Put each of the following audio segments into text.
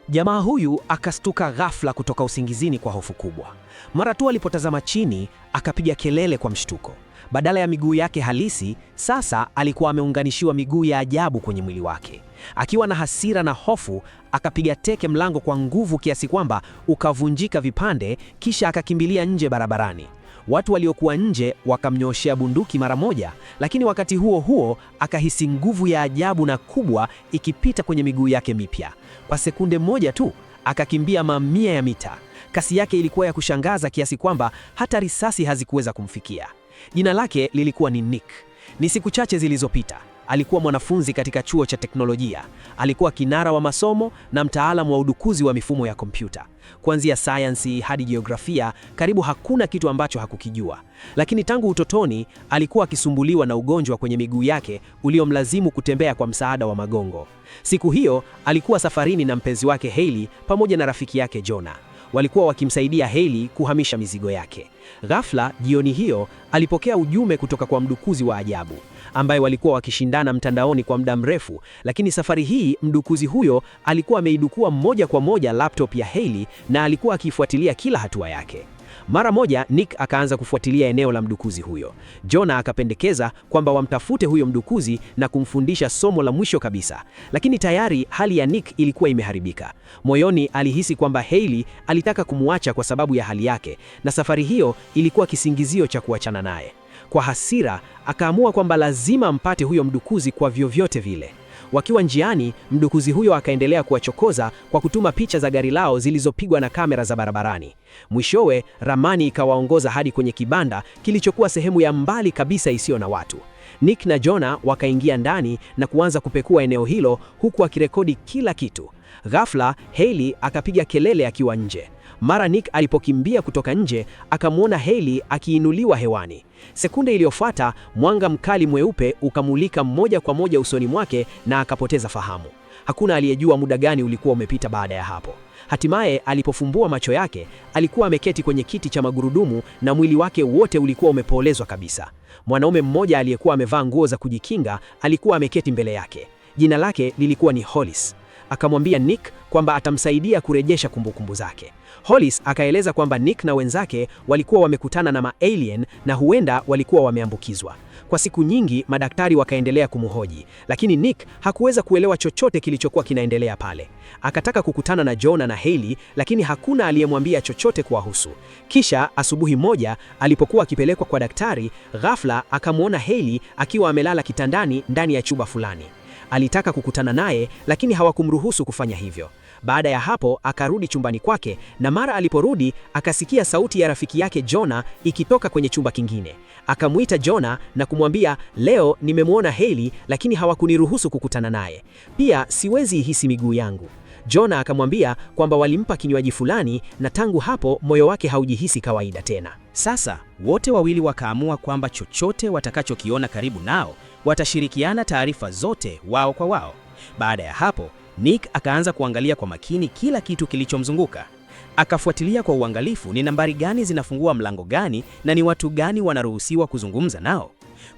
Jamaa huyu akastuka ghafla kutoka usingizini kwa hofu kubwa. Mara tu alipotazama chini, akapiga kelele kwa mshtuko. Badala ya miguu yake halisi, sasa alikuwa ameunganishiwa miguu ya ajabu kwenye mwili wake. Akiwa na hasira na hofu, akapiga teke mlango kwa nguvu kiasi kwamba ukavunjika vipande, kisha akakimbilia nje barabarani. Watu waliokuwa nje wakamnyooshea bunduki mara moja, lakini wakati huo huo akahisi nguvu ya ajabu na kubwa ikipita kwenye miguu yake mipya. Kwa sekunde moja tu akakimbia mamia ya mita. Kasi yake ilikuwa ya kushangaza kiasi kwamba hata risasi hazikuweza kumfikia. Jina lake lilikuwa ni Nick. Ni siku chache zilizopita. Alikuwa mwanafunzi katika chuo cha teknolojia. Alikuwa kinara wa masomo na mtaalamu wa udukuzi wa mifumo ya kompyuta. Kuanzia sayansi hadi jiografia, karibu hakuna kitu ambacho hakukijua. Lakini tangu utotoni alikuwa akisumbuliwa na ugonjwa kwenye miguu yake uliomlazimu kutembea kwa msaada wa magongo. Siku hiyo alikuwa safarini na mpenzi wake Hailey pamoja na rafiki yake Jonah. Walikuwa wakimsaidia Hailey kuhamisha mizigo yake. Ghafla jioni hiyo alipokea ujumbe kutoka kwa mdukuzi wa ajabu ambaye walikuwa wakishindana mtandaoni kwa muda mrefu, lakini safari hii mdukuzi huyo alikuwa ameidukua moja kwa moja laptop ya Hailey na alikuwa akifuatilia kila hatua yake. Mara moja Nick akaanza kufuatilia eneo la mdukuzi huyo. Jonah akapendekeza kwamba wamtafute huyo mdukuzi na kumfundisha somo la mwisho kabisa, lakini tayari hali ya Nick ilikuwa imeharibika. Moyoni alihisi kwamba Hailey alitaka kumwacha kwa sababu ya hali yake, na safari hiyo ilikuwa kisingizio cha kuachana naye. Kwa hasira akaamua kwamba lazima ampate huyo mdukuzi kwa vyovyote vile. Wakiwa njiani, mdukuzi huyo akaendelea kuwachokoza kwa kutuma picha za gari lao zilizopigwa na kamera za barabarani. Mwishowe, ramani ikawaongoza hadi kwenye kibanda kilichokuwa sehemu ya mbali kabisa isiyo na watu. Nick na Jonah wakaingia ndani na kuanza kupekua eneo hilo huku akirekodi kila kitu. Ghafla, Hailey akapiga kelele akiwa nje. Mara Nick alipokimbia kutoka nje, akamwona Hailey akiinuliwa hewani. Sekunde iliyofuata, mwanga mkali mweupe ukamulika moja kwa moja usoni mwake na akapoteza fahamu. Hakuna aliyejua muda gani ulikuwa umepita baada ya hapo. Hatimaye alipofumbua macho yake, alikuwa ameketi kwenye kiti cha magurudumu na mwili wake wote ulikuwa umepolezwa kabisa. Mwanaume mmoja aliyekuwa amevaa nguo za kujikinga alikuwa ameketi mbele yake. Jina lake lilikuwa ni Hollis. Akamwambia Nick kwamba atamsaidia kurejesha kumbukumbu zake. Hollis akaeleza kwamba Nick na wenzake walikuwa wamekutana na ma-alien na huenda walikuwa wameambukizwa. Kwa siku nyingi madaktari wakaendelea kumhoji, lakini Nick hakuweza kuelewa chochote kilichokuwa kinaendelea pale. Akataka kukutana na Jonah na Hailey, lakini hakuna aliyemwambia chochote kuwahusu. Kisha asubuhi moja alipokuwa akipelekwa kwa daktari, ghafla akamwona Hailey akiwa amelala kitandani ndani ya chumba fulani. Alitaka kukutana naye lakini hawakumruhusu kufanya hivyo. Baada ya hapo akarudi chumbani kwake, na mara aliporudi akasikia sauti ya rafiki yake Jonah ikitoka kwenye chumba kingine. Akamuita Jonah na kumwambia, leo nimemwona Hailey lakini hawakuniruhusu kukutana naye. Pia siwezi ihisi miguu yangu. Jonah akamwambia kwamba walimpa kinywaji fulani na tangu hapo moyo wake haujihisi kawaida tena. Sasa wote wawili wakaamua kwamba chochote watakachokiona karibu nao watashirikiana taarifa zote wao kwa wao. Baada ya hapo, Nick akaanza kuangalia kwa makini kila kitu kilichomzunguka. Akafuatilia kwa uangalifu ni nambari gani zinafungua mlango gani na ni watu gani wanaruhusiwa kuzungumza nao.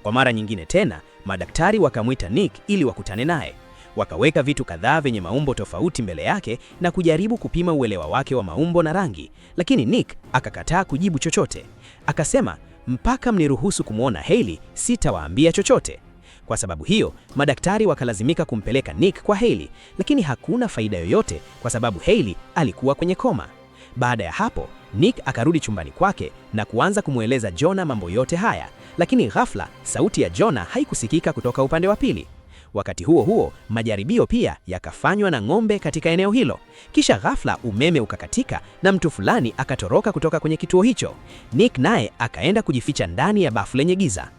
Kwa mara nyingine tena, madaktari wakamwita Nick ili wakutane naye. Wakaweka vitu kadhaa vyenye maumbo tofauti mbele yake na kujaribu kupima uelewa wake wa maumbo na rangi, lakini Nick akakataa kujibu chochote. Akasema, mpaka mniruhusu kumwona Hailey, sitawaambia chochote. Kwa sababu hiyo, madaktari wakalazimika kumpeleka Nick kwa Hailey, lakini hakuna faida yoyote kwa sababu Hailey alikuwa kwenye koma. Baada ya hapo, Nick akarudi chumbani kwake na kuanza kumweleza Jonah mambo yote haya, lakini ghafla sauti ya Jonah haikusikika kutoka upande wa pili. Wakati huo huo, majaribio pia yakafanywa na ng'ombe katika eneo hilo. Kisha ghafla umeme ukakatika na mtu fulani akatoroka kutoka kwenye kituo hicho. Nick naye akaenda kujificha ndani ya bafu lenye giza.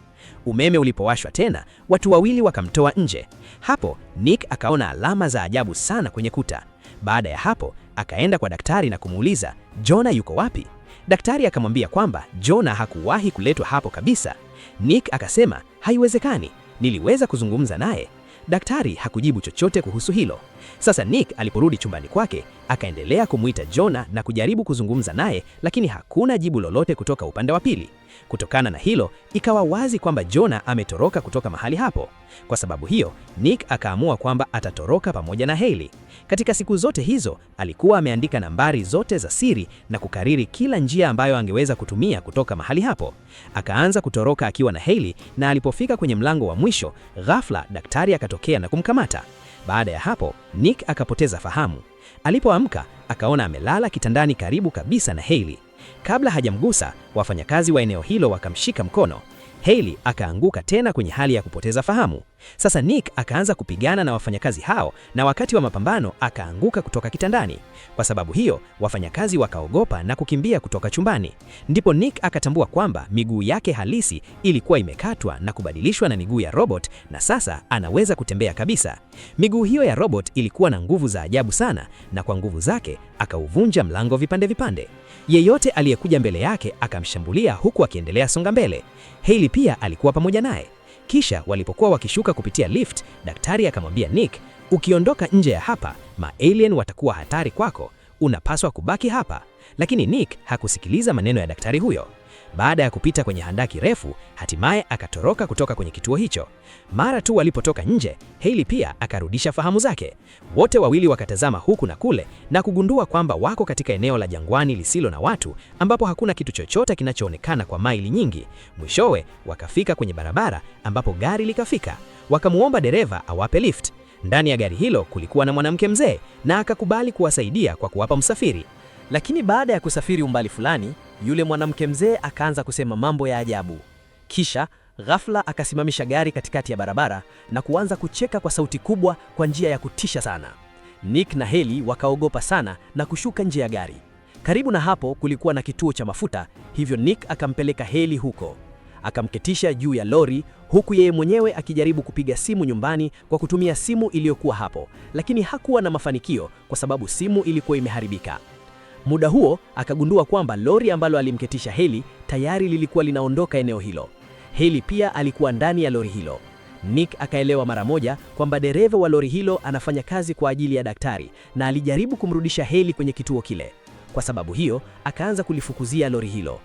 Umeme ulipowashwa tena, watu wawili wakamtoa nje. Hapo Nick akaona alama za ajabu sana kwenye kuta. Baada ya hapo, akaenda kwa daktari na kumuuliza, Jonah yuko wapi? Daktari akamwambia kwamba Jonah hakuwahi kuletwa hapo kabisa. Nick akasema, haiwezekani, niliweza kuzungumza naye. Daktari hakujibu chochote kuhusu hilo. Sasa Nick aliporudi chumbani kwake, akaendelea kumuita Jonah na kujaribu kuzungumza naye, lakini hakuna jibu lolote kutoka upande wa pili. Kutokana na hilo, ikawa wazi kwamba Jonah ametoroka kutoka mahali hapo. Kwa sababu hiyo, Nick akaamua kwamba atatoroka pamoja na Hailey. Katika siku zote hizo, alikuwa ameandika nambari zote za siri na kukariri kila njia ambayo angeweza kutumia kutoka mahali hapo. Akaanza kutoroka akiwa na Hailey, na alipofika kwenye mlango wa mwisho, ghafla daktari akatokea na kumkamata. Baada ya hapo, Nick akapoteza fahamu. Alipoamka, akaona amelala kitandani karibu kabisa na Hailey. Kabla hajamgusa, wafanyakazi wa eneo hilo wakamshika mkono. Hailey akaanguka tena kwenye hali ya kupoteza fahamu. Sasa Nick akaanza kupigana na wafanyakazi hao, na wakati wa mapambano akaanguka kutoka kitandani. Kwa sababu hiyo, wafanyakazi wakaogopa na kukimbia kutoka chumbani. Ndipo Nick akatambua kwamba miguu yake halisi ilikuwa imekatwa na kubadilishwa na miguu ya robot, na sasa anaweza kutembea kabisa. Miguu hiyo ya robot ilikuwa na nguvu za ajabu sana, na kwa nguvu zake akauvunja mlango vipande vipande. Yeyote aliyekuja mbele yake akamshambulia huku akiendelea songa mbele. Hailey pia alikuwa pamoja naye. Kisha walipokuwa wakishuka kupitia lift, daktari akamwambia Nick, ukiondoka nje ya hapa, ma-alien watakuwa hatari kwako, unapaswa kubaki hapa. Lakini Nick hakusikiliza maneno ya daktari huyo. Baada ya kupita kwenye handaki refu, hatimaye akatoroka kutoka kwenye kituo hicho. Mara tu walipotoka nje, Hailey pia akarudisha fahamu zake. Wote wawili wakatazama huku na kule na kugundua kwamba wako katika eneo la jangwani lisilo na watu, ambapo hakuna kitu chochote kinachoonekana kwa maili nyingi. Mwishowe wakafika kwenye barabara ambapo gari likafika. Wakamuomba dereva awape lift. Ndani ya gari hilo kulikuwa na mwanamke mzee, na akakubali kuwasaidia kwa kuwapa msafiri. Lakini baada ya kusafiri umbali fulani, yule mwanamke mzee akaanza kusema mambo ya ajabu. Kisha ghafla akasimamisha gari katikati ya barabara na kuanza kucheka kwa sauti kubwa kwa njia ya kutisha sana. Nick na Hailey wakaogopa sana na kushuka nje ya gari. Karibu na hapo kulikuwa na kituo cha mafuta, hivyo Nick akampeleka Hailey huko. Akamketisha juu ya lori huku yeye mwenyewe akijaribu kupiga simu nyumbani kwa kutumia simu iliyokuwa hapo, lakini hakuwa na mafanikio kwa sababu simu ilikuwa imeharibika. Muda huo akagundua kwamba lori ambalo alimketisha Hailey tayari lilikuwa linaondoka eneo hilo. Hailey pia alikuwa ndani ya lori hilo. Nick akaelewa mara moja kwamba dereva wa lori hilo anafanya kazi kwa ajili ya daktari na alijaribu kumrudisha Hailey kwenye kituo kile. Kwa sababu hiyo, akaanza kulifukuzia lori hilo.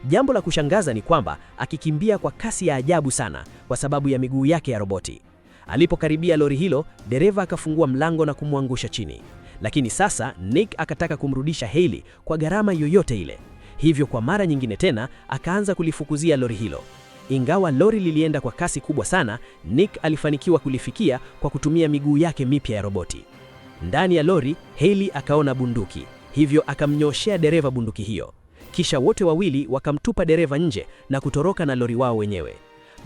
Jambo la kushangaza ni kwamba akikimbia kwa kasi ya ajabu sana kwa sababu ya miguu yake ya roboti. Alipokaribia lori hilo, dereva akafungua mlango na kumwangusha chini. Lakini sasa Nick akataka kumrudisha Hailey kwa gharama yoyote ile. Hivyo kwa mara nyingine tena akaanza kulifukuzia lori hilo. Ingawa lori lilienda kwa kasi kubwa sana, Nick alifanikiwa kulifikia kwa kutumia miguu yake mipya ya roboti. Ndani ya lori, Hailey akaona bunduki, hivyo akamnyoshea dereva bunduki hiyo. Kisha wote wawili wakamtupa dereva nje na kutoroka na lori wao wenyewe.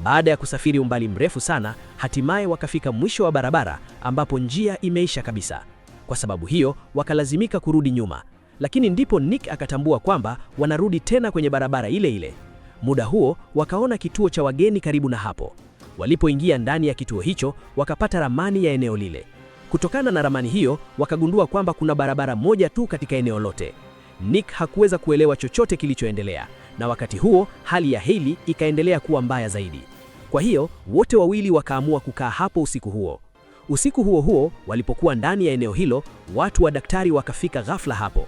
Baada ya kusafiri umbali mrefu sana, hatimaye wakafika mwisho wa barabara ambapo njia imeisha kabisa. Kwa sababu hiyo, wakalazimika kurudi nyuma. Lakini ndipo Nick akatambua kwamba wanarudi tena kwenye barabara ile ile. Muda huo, wakaona kituo cha wageni karibu na hapo. Walipoingia ndani ya kituo hicho, wakapata ramani ya eneo lile. Kutokana na ramani hiyo, wakagundua kwamba kuna barabara moja tu katika eneo lote. Nick hakuweza kuelewa chochote kilichoendelea, na wakati huo hali ya Hailey ikaendelea kuwa mbaya zaidi. Kwa hiyo, wote wawili wakaamua kukaa hapo usiku huo. Usiku huo huo, walipokuwa ndani ya eneo hilo, watu wa daktari wakafika ghafla hapo.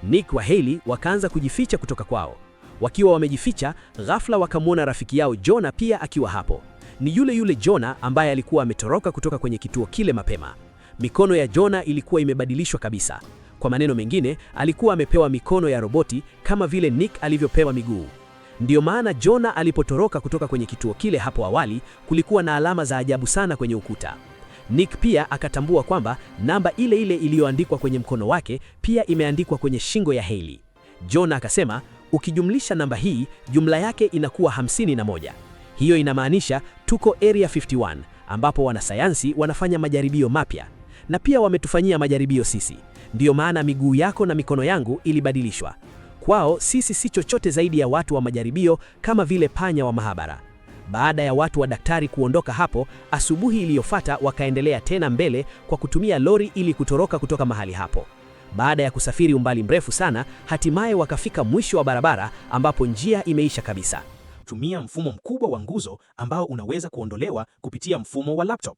Nick wa Hailey wakaanza kujificha kutoka kwao. Wakiwa wamejificha, ghafla wakamwona rafiki yao Jonah pia akiwa hapo. Ni yule yule Jonah ambaye alikuwa ametoroka kutoka kwenye kituo kile mapema. Mikono ya Jonah ilikuwa imebadilishwa kabisa. Kwa maneno mengine, alikuwa amepewa mikono ya roboti kama vile Nick alivyopewa miguu. Ndiyo maana Jonah alipotoroka kutoka kwenye kituo kile hapo awali, kulikuwa na alama za ajabu sana kwenye ukuta. Nick pia akatambua kwamba namba ile ile iliyoandikwa kwenye mkono wake pia imeandikwa kwenye shingo ya Hailey. Jonah akasema, ukijumlisha namba hii, jumla yake inakuwa 51. Hiyo inamaanisha tuko Area 51, ambapo wanasayansi wanafanya majaribio mapya. Na pia wametufanyia majaribio sisi. Ndiyo maana miguu yako na mikono yangu ilibadilishwa. Kwao sisi si chochote zaidi ya watu wa majaribio kama vile panya wa mahabara. Baada ya watu wa daktari kuondoka hapo, asubuhi iliyofuata wakaendelea tena mbele kwa kutumia lori ili kutoroka kutoka mahali hapo. Baada ya kusafiri umbali mrefu sana, hatimaye wakafika mwisho wa barabara ambapo njia imeisha kabisa. Tumia mfumo mkubwa wa nguzo ambao unaweza kuondolewa kupitia mfumo wa laptop.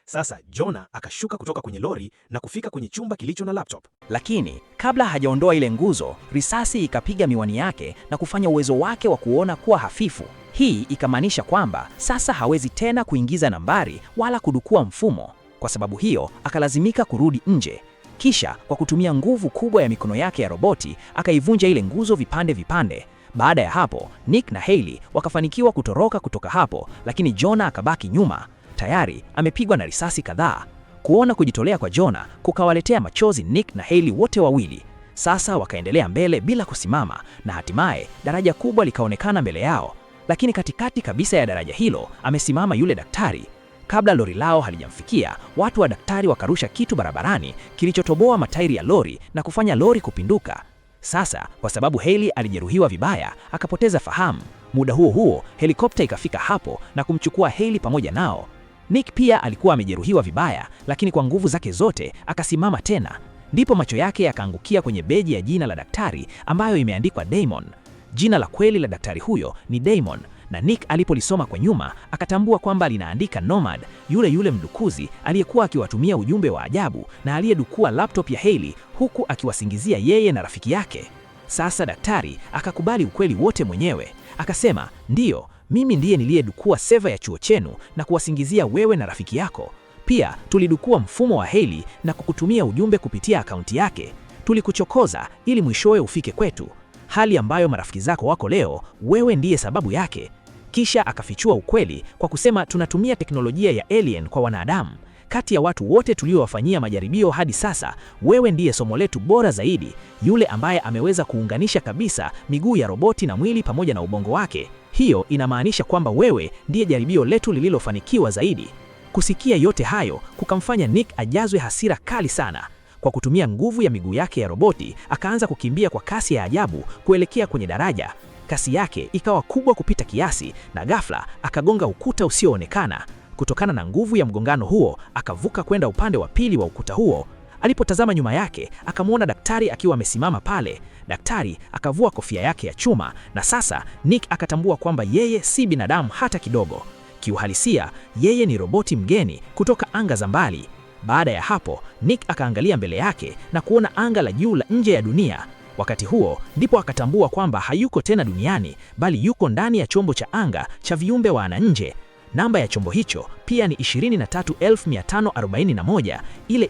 Sasa Jonah akashuka kutoka kwenye lori na kufika kwenye chumba kilicho na laptop. Lakini kabla hajaondoa ile nguzo, risasi ikapiga miwani yake na kufanya uwezo wake wa kuona kuwa hafifu. Hii ikamaanisha kwamba sasa hawezi tena kuingiza nambari wala kudukua mfumo. Kwa sababu hiyo, akalazimika kurudi nje. Kisha kwa kutumia nguvu kubwa ya mikono yake ya roboti, akaivunja ile nguzo vipande vipande. Baada ya hapo, Nick na Hailey wakafanikiwa kutoroka kutoka hapo, lakini Jonah akabaki nyuma. Tayari amepigwa na risasi kadhaa. Kuona kujitolea kwa Jonah kukawaletea machozi Nick na Hailey wote wawili. Sasa wakaendelea mbele bila kusimama, na hatimaye daraja kubwa likaonekana mbele yao. Lakini katikati kabisa ya daraja hilo amesimama yule daktari. Kabla lori lao halijamfikia, watu wa daktari wakarusha kitu barabarani kilichotoboa matairi ya lori na kufanya lori kupinduka. Sasa kwa sababu Hailey alijeruhiwa vibaya, akapoteza fahamu. Muda huo huo, helikopta ikafika hapo na kumchukua Hailey pamoja nao. Nick pia alikuwa amejeruhiwa vibaya, lakini kwa nguvu zake zote akasimama tena. Ndipo macho yake yakaangukia kwenye beji ya jina la daktari ambayo imeandikwa Damon. Jina la kweli la daktari huyo ni Damon, na Nick alipolisoma kwa nyuma akatambua kwamba linaandika Nomad, yule mdukuzi aliyekuwa akiwatumia ujumbe wa ajabu na aliyedukua laptop ya Hailey huku akiwasingizia yeye na rafiki yake. Sasa daktari akakubali ukweli wote mwenyewe. Akasema, ndiyo, mimi ndiye niliyedukua seva ya chuo chenu na kuwasingizia wewe na rafiki yako. Pia tulidukua mfumo wa Hailey na kukutumia ujumbe kupitia akaunti yake. Tulikuchokoza ili mwishowe ufike kwetu. Hali ambayo marafiki zako wako leo, wewe ndiye sababu yake. Kisha akafichua ukweli kwa kusema, tunatumia teknolojia ya alien kwa wanadamu. Kati ya watu wote tuliowafanyia majaribio hadi sasa, wewe ndiye somo letu bora zaidi, yule ambaye ameweza kuunganisha kabisa miguu ya roboti na mwili pamoja na ubongo wake. Hiyo inamaanisha kwamba wewe ndiye jaribio letu lililofanikiwa zaidi. Kusikia yote hayo kukamfanya Nick ajazwe hasira kali sana. Kwa kutumia nguvu ya miguu yake ya roboti, akaanza kukimbia kwa kasi ya ajabu kuelekea kwenye daraja. Kasi yake ikawa kubwa kupita kiasi na ghafla akagonga ukuta usioonekana. Kutokana na nguvu ya mgongano huo, akavuka kwenda upande wa pili wa ukuta huo. Alipotazama nyuma yake, akamwona daktari akiwa amesimama pale. Daktari akavua kofia yake ya chuma, na sasa Nick akatambua kwamba yeye si binadamu hata kidogo. Kiuhalisia, yeye ni roboti mgeni kutoka anga za mbali. Baada ya hapo, Nick akaangalia mbele yake na kuona anga la juu la nje ya dunia. Wakati huo ndipo akatambua kwamba hayuko tena duniani, bali yuko ndani ya chombo cha anga cha viumbe wa nje. Namba ya chombo hicho pia ni 23541,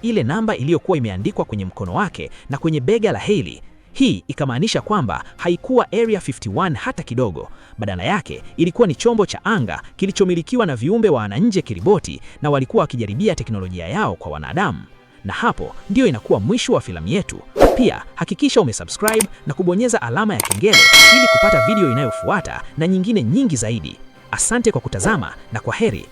ile namba iliyokuwa imeandikwa kwenye mkono wake na kwenye bega la Hailey. Hii ikamaanisha kwamba haikuwa Area 51 hata kidogo. Badala yake ilikuwa ni chombo cha anga kilichomilikiwa na viumbe wa nje kiriboti, na walikuwa wakijaribia teknolojia yao kwa wanadamu. Na hapo ndio inakuwa mwisho wa filamu yetu. Pia hakikisha umesubscribe na kubonyeza alama ya kengele ili kupata video inayofuata na nyingine nyingi zaidi. Asante kwa kutazama na kwaheri.